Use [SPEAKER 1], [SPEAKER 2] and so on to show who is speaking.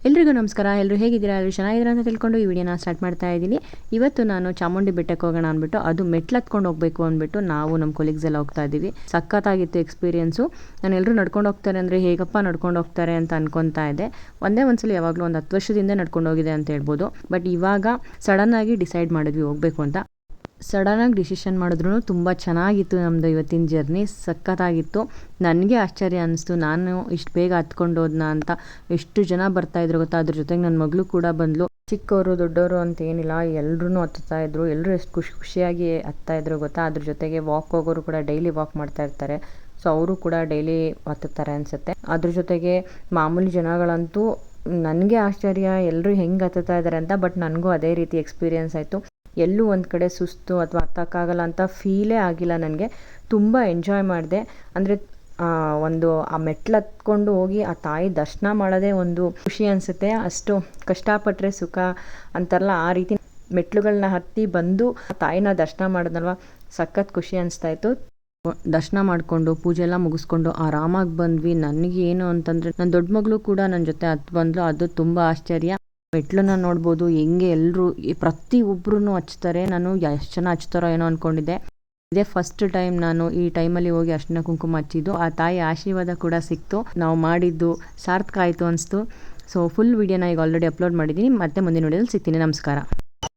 [SPEAKER 1] ಎಲ್ರಿಗೂ ನಮಸ್ಕಾರ. ಎಲ್ಲರೂ ಹೇಗಿದ್ದೀರಾ? ಎಲ್ಲರೂ ಚೆನ್ನಾಗಿದ್ದೀರಾ ಅಂತ ತಿಳ್ಕೊಂಡು ಈ ವಿಡಿಯೋನ ಸ್ಟಾರ್ಟ್ ಮಾಡ್ತಾ ಇದ್ದೀನಿ. ಇವತ್ತು ನಾನು ಚಾಮುಂಡಿ ಬೆಟ್ಟಕ್ಕೆ ಹೋಗೋಣ ಅಂದ್ಬಿಟ್ಟು, ಅದು ಮೆಟ್ಲು ಹತ್ಕೊಂಡು ಹೋಗಬೇಕು ಅಂದ್ಬಿಟ್ಟು ನಾವು ನಮ್ಮ ಕೊಲೀಗ್ಸ್ ಎಲ್ಲ ಹೋಗ್ತಾ ಇದ್ದೀವಿ. ಸಖತ್ತಾಗಿತ್ತು ಎಕ್ಸ್ಪೀರಿಯೆನ್ಸು. ನಾನು ಎಲ್ಲರೂ ನಡ್ಕೊಂಡು ಹೋಗ್ತಾರೆ ಅಂದರೆ ಹೇಗಪ್ಪ ನಡ್ಕೊಂಡು ಹೋಗ್ತಾರೆ ಅಂತ ಅನ್ಕೊತಾ ಇದ್ದೆ. ಒಂದ್ಸಲ ಯಾವಾಗಲೂ ಒಂದು 10 ವರ್ಷದಿಂದ ನಡ್ಕೊಂಡು ಹೋಗಿದೆ ಅಂತ ಹೇಳ್ಬೋದು. ಬಟ್ ಇವಾಗ ಸಡನ್ನಾಗಿ ಡಿಸೈಡ್ ಮಾಡಿದ್ವಿ ಹೋಗಬೇಕು ಅಂತ. ಸಡನ್ನಾಗಿ ಡಿಸಿಷನ್ ಮಾಡಿದ್ರು ತುಂಬ ಚೆನ್ನಾಗಿತ್ತು. ನಮ್ಮದು ಇವತ್ತಿನ ಜರ್ನಿ ಸಖತ್ತಾಗಿತ್ತು. ನನಗೆ ಆಶ್ಚರ್ಯ ಅನ್ನಿಸ್ತು, ನಾನು ಇಷ್ಟು ಬೇಗ ಹತ್ಕೊಂಡು ಹೋದ್ನಾ ಅಂತ. ಎಷ್ಟು ಜನ ಬರ್ತಾಯಿದ್ರು ಗೊತ್ತಾ. ಅದ್ರ ಜೊತೆಗೆ ನನ್ನ ಮಗಳು ಕೂಡ ಬಂದಳು. ಚಿಕ್ಕವರು ದೊಡ್ಡವರು ಅಂತ ಏನಿಲ್ಲ, ಎಲ್ಲರೂ ಹತ್ತುತ್ತಾ ಇದ್ರು. ಎಲ್ಲರೂ ಎಷ್ಟು ಖುಷಿಯಾಗಿ ಹತ್ತಾಯಿದ್ರು ಗೊತ್ತಾ. ಅದ್ರ ಜೊತೆಗೆ ವಾಕ್ ಹೋಗೋರು ಕೂಡ ಡೈಲಿ ವಾಕ್ ಮಾಡ್ತಾ ಇರ್ತಾರೆ, ಸೊ ಅವರು ಕೂಡ ಡೈಲಿ ಹತ್ತುತ್ತಾರೆ ಅನಿಸುತ್ತೆ. ಅದ್ರ ಜೊತೆಗೆ ಮಾಮೂಲಿ ಜನಗಳಂತೂ ನನಗೆ ಆಶ್ಚರ್ಯ ಎಲ್ಲರೂ ಹೆಂಗೆ ಹತ್ತುತ್ತಾ ಇದ್ದಾರೆ ಅಂತ. ಬಟ್ ನನಗೂ ಅದೇ ರೀತಿ ಎಕ್ಸ್ಪೀರಿಯೆನ್ಸ್ ಆಯಿತು. ಎಲ್ಲೂ ಒಂದು ಕಡೆ ಸುಸ್ತು ಅಥವಾ ಹತ್ತಕ್ಕಾಗಲ್ಲ ಅಂತ ಫೀಲೇ ಆಗಿಲ್ಲ ನನಗೆ. ತುಂಬ ಎಂಜಾಯ್ ಮಾಡಿದೆ. ಅಂದರೆ ಆ ಮೆಟ್ಲು ಹತ್ಕೊಂಡು ಹೋಗಿ ಆ ತಾಯಿ ದರ್ಶನ ಮಾಡೋದೇ ಒಂದು ಖುಷಿ ಅನಿಸುತ್ತೆ. ಅಷ್ಟು ಕಷ್ಟಪಟ್ಟರೆ ಸುಖ ಅಂತಾರಲ್ಲ, ಆ ರೀತಿ ಮೆಟ್ಲುಗಳನ್ನ ಹತ್ತಿ ಬಂದು ಆ ತಾಯಿನ ದರ್ಶನ ಮಾಡೋದಲ್ವ, ಸಖತ್ ಖುಷಿ ಅನಿಸ್ತಾಯಿತ್ತು. ದರ್ಶನ ಮಾಡಿಕೊಂಡು ಪೂಜೆ ಎಲ್ಲ ಮುಗಿಸ್ಕೊಂಡು ಆರಾಮಾಗಿ ಬಂದ್ವಿ. ನನಗೆ ಏನು ಅಂತಂದರೆ, ನನ್ನ ದೊಡ್ಡ ಮಗಳು ಕೂಡ ನನ್ನ ಜೊತೆ ಹತ್ತು ಬಂದಳು. ಅದು ತುಂಬ ಆಶ್ಚರ್ಯ. ಮೆಟ್ಲನ್ನ ನೋಡ್ಬೋದು ಹೆಂಗೆ ಎಲ್ಲರೂ ಪ್ರತಿಯೊಬ್ಬರೂ ಹಚ್ತಾರೆ. ನಾನು ಎಷ್ಟು ಜನ ಹಚ್ತಾರೋ ಏನೋ ಅಂದ್ಕೊಂಡಿದ್ದೆ. ಇದೇ ಫಸ್ಟ್ ಟೈಮ್ ನಾನು ಈ ಟೈಮಲ್ಲಿ ಹೋಗಿ ಅರ್ಶಿನ ಕುಂಕುಮ ಹಚ್ಚಿದ್ದು. ಆ ತಾಯಿ ಆಶೀರ್ವಾದ ಕೂಡ ಸಿಕ್ತು. ನಾವು ಮಾಡಿದ್ದು ಸಾರ್ಥಕ ಆಯಿತು ಅನಿಸ್ತು. ಸೊ ಫುಲ್ ವಿಡಿಯೋನ ಈಗ ಆಲ್ರೆಡಿ ಅಪ್ಲೋಡ್ ಮಾಡಿದ್ದೀನಿ. ಮತ್ತೆ ಮುಂದಿನ ವಿಡಿಯೋದಲ್ಲಿ ಸಿಗ್ತೀನಿ. ನಮಸ್ಕಾರ.